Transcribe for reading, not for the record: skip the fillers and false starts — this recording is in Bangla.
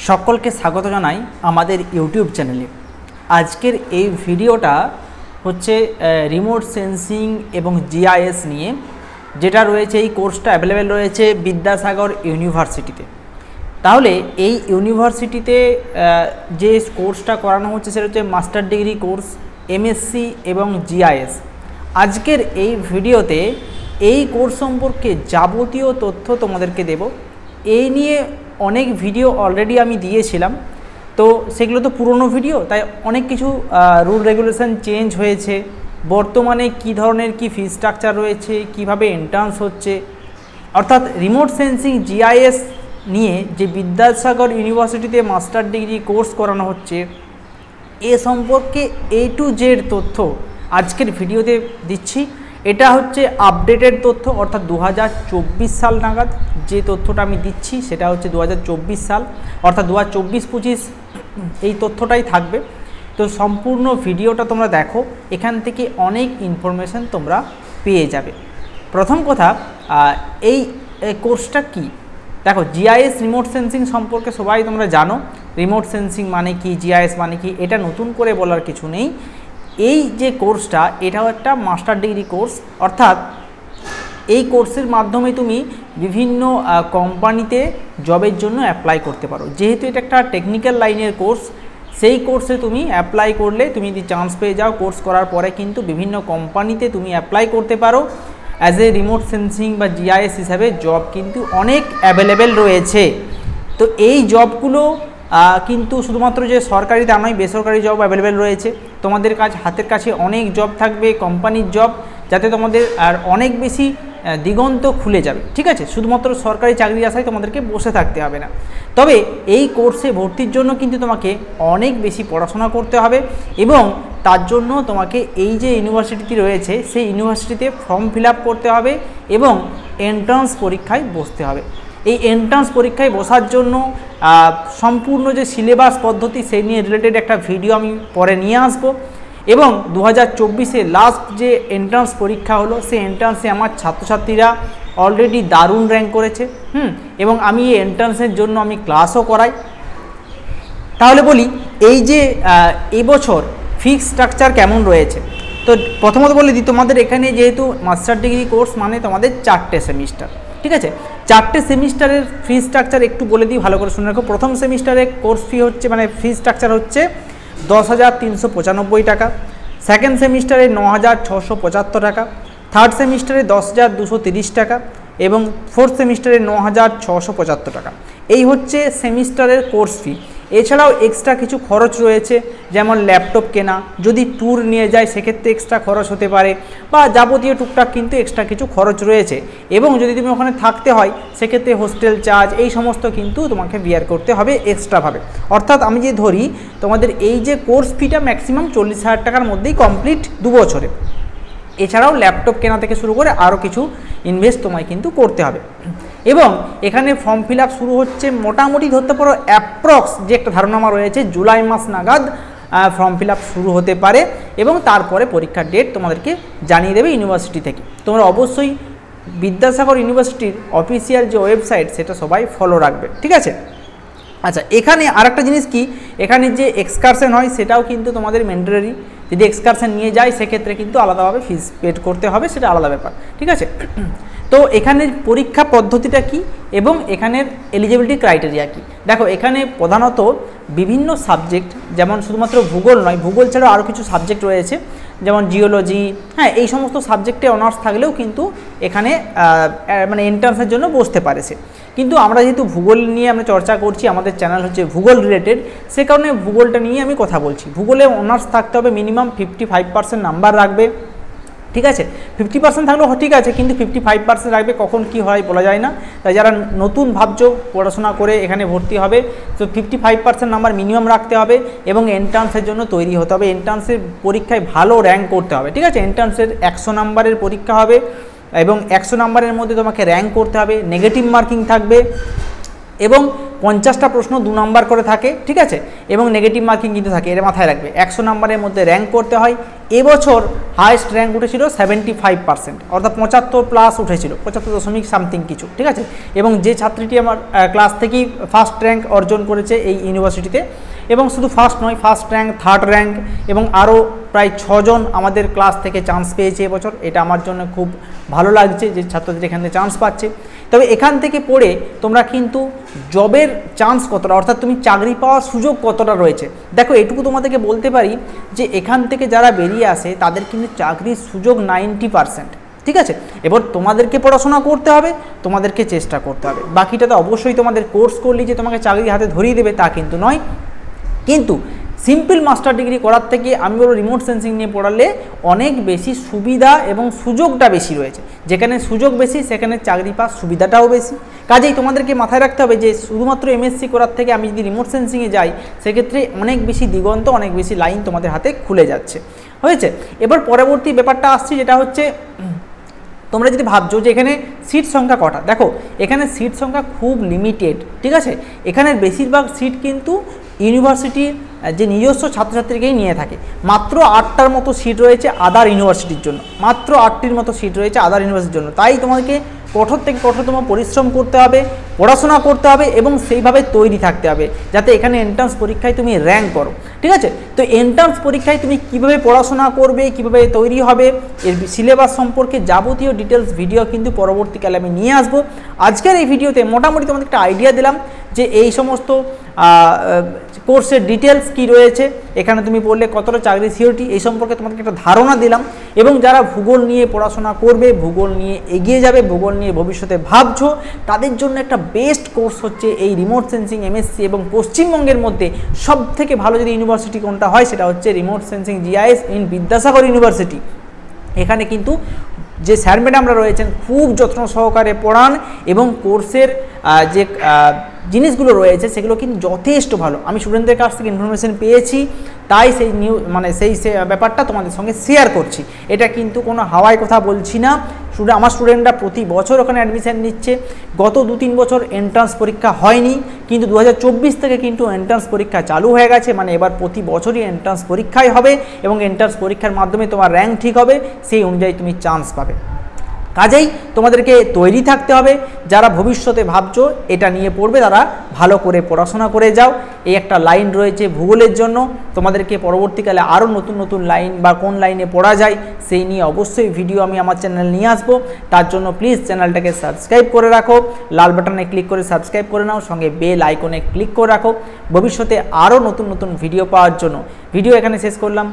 সকলকে স্বাগত জানাই আমাদের ইউটিউব চ্যানেলে। আজকের এই ভিডিওটা হচ্ছে রিমোট সেন্সিং এবং জিআইএস নিয়ে, যেটা রয়েছে এই কোর্সটা অ্যাভেলেবেল রয়েছে বিদ্যাসাগর ইউনিভার্সিটিতে। তাহলে এই ইউনিভার্সিটিতে যে কোর্সটা করানো হচ্ছে সেটা হচ্ছে মাস্টার ডিগ্রি কোর্স এমএসসি এবং জিআইএস। আজকের এই ভিডিওতে এই কোর্স সম্পর্কে যাবতীয় তথ্য তোমাদেরকে দেব। এই নিয়ে অনেক ভিডিও অলরেডি আমি দিয়েছিলাম, তো সেগুলো তো পুরনো ভিডিও, তাই অনেক কিছু রুল রেগুলেশন চেঞ্জ হয়েছে। বর্তমানে কি ধরনের কি ফি স্ট্রাকচার রয়েছে, কিভাবে এন্ট্রান্স হচ্ছে, অর্থাৎ রিমোট সেন্সিং জিআইএস নিয়ে যে বিদ্যাসাগর ইউনিভার্সিটিতে মাস্টার ডিগ্রি কোর্স করানো হচ্ছে এ সম্পর্কে A to Z তথ্য আজকের ভিডিওতে দিচ্ছি। এটা হচ্ছে আপডেটেড তথ্য, অর্থাৎ 2024 সাল নাগাদ যে তথ্যটা আমি দিচ্ছি সেটা হচ্ছে 2024 সাল, অর্থাৎ 2024-25 এই তথ্যটাই থাকবে। তো সম্পূর্ণ ভিডিওটা তোমরা দেখো, এখান থেকে অনেক ইনফরমেশান তোমরা পেয়ে যাবে। প্রথম কথা, এই কোর্সটা কি দেখো, জিআইএস রিমোট সেন্সিং সম্পর্কে সবাই তোমরা জানো। রিমোট সেন্সিং মানে কি, জিআইএস মানে কি, এটা নতুন করে বলার কিছু নেই। এই যে কোর্সটা, এটাও একটা মাস্টার ডিগ্রি কোর্স, অর্থাৎ এই কোর্সের মাধ্যমে তুমি বিভিন্ন কোম্পানিতে জবের জন্য অ্যাপ্লাই করতে পারো। যেহেতু এটা একটা টেকনিক্যাল লাইনের কোর্স, সেই কোর্সে তুমি অ্যাপ্লাই করলে তুমি যদি চান্স পেয়ে যাও, কোর্স করার পরে কিন্তু বিভিন্ন কোম্পানিতে তুমি অ্যাপ্লাই করতে পারো। অ্যাজ এ রিমোট সেন্সিং বা জিআইএস হিসাবে জব কিন্তু অনেক অ্যাভেলেবেল রয়েছে। তো এই জবগুলো কিন্তু শুধুমাত্র যে সরকারি তা নয়, বেসরকারি জব অ্যাভেলেবেল রয়েছে। তোমাদের হাতের কাছে অনেক জব থাকবে, কোম্পানির জব, যাতে তোমাদের আর অনেক বেশি দিগন্ত খুলে যাবে। ঠিক আছে, শুধুমাত্র সরকারি চাকরির আশায় তোমাদেরকে বসে থাকতে হবে না। তবে এই কোর্সে ভর্তির জন্য কিন্তু তোমাকে অনেক বেশি পড়াশোনা করতে হবে, এবং তার জন্য তোমাকে এই যে ইউনিভার্সিটি রয়েছে সেই ইউনিভার্সিটিতে ফর্ম ফিল আপ করতে হবে এবং এন্ট্রান্স পরীক্ষায় বসতে হবে। এই এন্ট্রান্স পরীক্ষায় বসার জন্য সম্পূর্ণ যে সিলেবাস পদ্ধতি সেই নিয়ে রিলেটেড একটা ভিডিও আমি পরে নিয়ে আসব। এবং 2024-এ লাস্ট যে এন্ট্রান্স পরীক্ষা হলো, সেই এন্ট্রান্সে আমার ছাত্রছাত্রীরা অলরেডি দারুণ র্যাঙ্ক করেছে। এবং আমি এই এন্ট্রান্সের জন্য আমি ক্লাসও করাই। তাহলে বলি, এই যে এবছর ফিক্স স্ট্রাকচার কেমন রয়েছে। তো প্রথমত বলে দিই, তোমাদের এখানে যেহেতু মাস্টার ডিগ্রি কোর্স মানে তোমাদের 4টে সেমিস্টার, ঠিক আছে। 4টে সেমিস্টারের ফি স্ট্রাকচার একটু বলে দিই, ভালো করে শুনে রাখো। প্রথম সেমিস্টারে কোর্স ফি হচ্ছে, মানে ফি স্ট্রাকচার হচ্ছে 10,395 টাকা। সেকেন্ড সেমিস্টারে 9,675 টাকা। থার্ড সেমিস্টারে 10,230 টাকা এবং ফোর্থ সেমিস্টারে 9,675 টাকা। এই হচ্ছে সেমিস্টারের কোর্স ফি। এছাড়াও এক্সট্রা কিছু খরচ রয়েছে, যেমন ল্যাপটপ কেনা, যদি ট্যুর নিয়ে যায় সেক্ষেত্রে এক্সট্রা খরচ হতে পারে, বা যাবতীয় টুকটাক কিন্তু এক্সট্রা কিছু খরচ রয়েছে। এবং যদি তুমি ওখানে থাকতে হয় সেক্ষেত্রে হোস্টেল চার্জ, এই সমস্ত কিন্তু তোমাকে বিয়ার করতে হবে এক্সট্রাভাবে। অর্থাৎ আমি যে ধরি, তোমাদের এই যে কোর্স ফিটা ম্যাক্সিমাম 40,000 টাকার মধ্যেই কমপ্লিট 2 বছরে। এছাড়াও ল্যাপটপ কেনা থেকে শুরু করে আরও কিছু ইনভেস্ট তোমায় কিন্তু করতে হবে। এবং এখানে ফর্ম ফিল আপ শুরু হচ্ছে মোটামুটি ধরতে পারো অ্যাপ্রক্স, যে একটা ধারণা আমার রয়েছে, জুলাই মাস নাগাদ ফর্ম ফিল আপ শুরু হতে পারে। এবং তারপরে পরীক্ষার ডেট তোমাদেরকে জানিয়ে দেবে ইউনিভার্সিটি থেকে। তোমরা অবশ্যই বিদ্যাসাগর ইউনিভার্সিটির অফিসিয়াল যে ওয়েবসাইট সেটা সবাই ফলো রাখবে, ঠিক আছে। আচ্ছা, এখানে আরেকটা জিনিস কি, এখানে যে এক্সকারশন হয় সেটাও কিন্তু তোমাদের ম্যান্ডেটরি। যদি এক্সকারশন নিয়ে যায় সেক্ষেত্রে কিন্তু আলাদাভাবে ফিস পেড করতে হবে, সেটা আলাদা ব্যাপার, ঠিক আছে। তো এখানের পরীক্ষা পদ্ধতিটা কি এবং এখানের এলিজিবিলিটি ক্রাইটেরিয়া কি, দেখো। এখানে প্রধানত বিভিন্ন সাবজেক্ট, যেমন শুধুমাত্র ভূগোল নয়, ভূগোল ছাড়াও আরও কিছু সাবজেক্ট রয়েছে, যেমন জিওলজি, হ্যাঁ, এই সমস্ত সাবজেক্টে অনার্স থাকলেও কিন্তু এখানে মানে এন্ট্রান্সের জন্য বসতে পারে সে। কিন্তু আমরা যেহেতু ভূগোল নিয়ে আমরা চর্চা করছি, আমাদের চ্যানেল হচ্ছে ভূগোল রিলেটেড, সে কারণে ভূগোলটা নিয়ে আমি কথা বলছি। ভূগোলে অনার্স থাকতে হবে, মিনিমাম 55% নাম্বার রাখবে, ঠিক আছে। 50% থাকলেও ঠিক আছে, কিন্তু 55% রাখবে। কখন কি হয় বলা যায় না, তাই যারা নতুন ভাবছো পড়াশোনা করে এখানে ভর্তি হবে, তো 55% নাম্বার মিনিমাম রাখতে হবে এবং এন্ট্রান্সের জন্য তৈরি হতে হবে। এন্ট্রান্সের পরীক্ষায় ভালো র্যাঙ্ক করতে হবে, ঠিক আছে। এন্ট্রান্সের 100 নাম্বারের পরীক্ষা হবে এবং 100 নাম্বারের মধ্যে তোমাকে র্যাঙ্ক করতে হবে। নেগেটিভ মার্কিং থাকবে, এবং 50টা প্রশ্ন 2 নম্বর করে থাকে, ঠিক আছে, এবং নেগেটিভ মার্কিং কিন্তু থাকে, এটা মাথায় রাখবে। 100 নম্বরের মধ্যে র্যাঙ্ক করতে হয়। এবছর হাইয়েস্ট র্যাঙ্ক উঠেছিল 75%, অর্থাৎ 75+ উঠেছিল, 75 সামথিং কিছু, ঠিক আছে। এবং যে ছাত্রীটি আমার ক্লাস থেকেই ফার্স্ট র্যাঙ্ক অর্জন করেছে এই ইউনিভার্সিটিতে, এবং শুধু ফার্স্ট নয়, ফার্স্ট র্যাঙ্ক, থার্ড র্যাঙ্ক এবং আরও প্রায় 6 জন আমাদের ক্লাস থেকে চান্স পেয়েছে এবছর। এটা আমার জন্য খুব ভালো লাগছে যে ছাত্রদের এখান থেকে চান্স পাচ্ছে। তবে এখান থেকে পড়ে তোমরা কিন্তু জবের চান্স কতটা, অর্থাৎ তুমি চাকরি পাওয়ার সুযোগ কতটা রয়েছে, দেখো এটুকু তোমাদেরকে বলতে পারি যে এখান থেকে যারা বেরিয়ে আসে তাদের কিন্তু চাকরির সুযোগ 90%, ঠিক আছে। এবার তোমাদেরকে পড়াশোনা করতে হবে, তোমাদেরকে চেষ্টা করতে হবে। বাকিটা তো অবশ্যই তোমাদের কোর্স করলেই যে তোমাকে চাকরি হাতে ধরিয়ে দেবে তা কিন্তু নয়। কিন্তু সিম্পল মাস্টার ডিগ্রি করার থেকে আমি বলবো রিমোট সেন্সিং নিয়ে পড়ালে অনেক বেশি সুবিধা এবং সুযোগটা বেশি রয়েছে। যেখানে সুযোগ বেশি সেখানে চাকরি পাওয়ার সুবিধাটাও বেশি। কাজেই তোমাদেরকে মাথায় রাখতে হবে যে শুধুমাত্র এমএসসি করার থেকে আমি যদি রিমোট সেন্সিংয়ে যাই সেক্ষেত্রে অনেক বেশি দিগন্ত, অনেক বেশি লাইন তোমাদের হাতে খুলে যাচ্ছে, হয়েছে। এবার পরবর্তী ব্যাপারটা আসছি, যেটা হচ্ছে তোমরা যদি ভাবছো যে এখানে সিট সংখ্যা কটা, দেখো এখানে সিট সংখ্যা খুব লিমিটেড, ঠিক আছে। এখানের বেশিরভাগ সিট কিন্তু ইউনিভার্সিটির যে নিজস্ব ছাত্রছাত্রীকেই নিয়ে থাকে। মাত্র 8টার মতো সিট রয়েছে আদার ইউনিভার্সিটির জন্য, মাত্র 8টির মতো সিট রয়েছে আদার ইউনিভার্সিটির জন্য। তাই তোমাকে কঠোর থেকে কঠোরতম পরিশ্রম করতে হবে, পড়াশোনা করতে হবে এবং সেইভাবে তৈরি থাকতে হবে যাতে এখানে এন্ট্রান্স পরীক্ষায় তুমি র্যাঙ্ক করো, ঠিক আছে। তো এন্ট্রান্স পরীক্ষায় তুমি কিভাবে পড়াশোনা করবে, কিভাবে তৈরি হবে, এর সিলেবাস সম্পর্কে যাবতীয় ডিটেলস ভিডিও কিন্তু পরবর্তীকালে আমি নিয়ে আসবো। আজকের এই ভিডিওতে মোটামুটি তোমাদের একটা আইডিয়া দিলাম যে এই সমস্ত কোর্সের ডিটেলস কি রয়েছে, এখানে তুমি পড়লে কতটা চাকরি সিওরিটি, এই সম্পর্কে তোমাদেরকে একটা ধারণা দিলাম। এবং যারা ভূগোল নিয়ে পড়াশোনা করবে, ভূগোল নিয়ে এগিয়ে যাবে, ভূগোল নিয়ে ভবিষ্যতে ভাবছো, তাদের জন্য একটা বেস্ট কোর্স হচ্ছে এই রিমোট সেন্সিং এমএসসি। এবং পশ্চিমবঙ্গের মধ্যে সব থেকে ভালো যদি ইউনিভার্সিটি কোনটা হয় সেটা হচ্ছে remote sensing GIS in Vidyasagar university. এখানে কিন্তু যে স্যার ম্যাডামরা রয়েছেন খুব যত্ন সহকারে পড়ান এবং কোর্সের যে জিনিসগুলো রয়েছে সেগুলো কিন্তু যথেষ্ট ভালো। আমি স্টুডেন্টদের কাছ থেকে ইনফরমেশন পেয়েছি, তাই সেই সেই ব্যাপারটা তোমাদের সঙ্গে শেয়ার করছি। এটা কিন্তু কোনো হাওয়ায় কথা বলছি না। আমার স্টুডেন্টরা প্রতি বছর ওখানে অ্যাডমিশান নিচ্ছে। গত 2-3 বছর এন্ট্রান্স পরীক্ষা হয়নি, কিন্তু 2024 থেকে কিন্তু এন্ট্রান্স পরীক্ষা চালু হয়ে গেছে। মানে এবার প্রতি বছরই এন্ট্রান্স পরীক্ষাই হবে এবং এন্ট্রান্স পরীক্ষার মাধ্যমে তোমার র্যাঙ্ক ঠিক হবে, সেই অনুযায়ী তুমি চান্স পাবে। কাজেই তোমাদেরকে তৈরি থাকতে হবে। যারা ভবিষ্যতে ভাবছো এটা নিয়ে পড়বে তারা ভালো করে পড়াশোনা করে যাও। এই একটা লাইন রয়েছে ভূগোলের জন্য, তোমাদেরকে পরবর্তীকালে আরও নতুন নতুন লাইন বা কোন লাইনে পড়া যায় সেই নিয়ে অবশ্যই ভিডিও আমি আমার চ্যানেল নিয়ে আসবো। তার জন্য প্লিজ চ্যানেলটাকে সাবস্ক্রাইব করে রাখো, লাল বাটনে ক্লিক করে সাবস্ক্রাইব করে নাও, সঙ্গে বেল আইকনে ক্লিক করে রাখো ভবিষ্যতে আরও নতুন নতুন ভিডিও পাওয়ার জন্য। ভিডিও এখানে শেষ করলাম।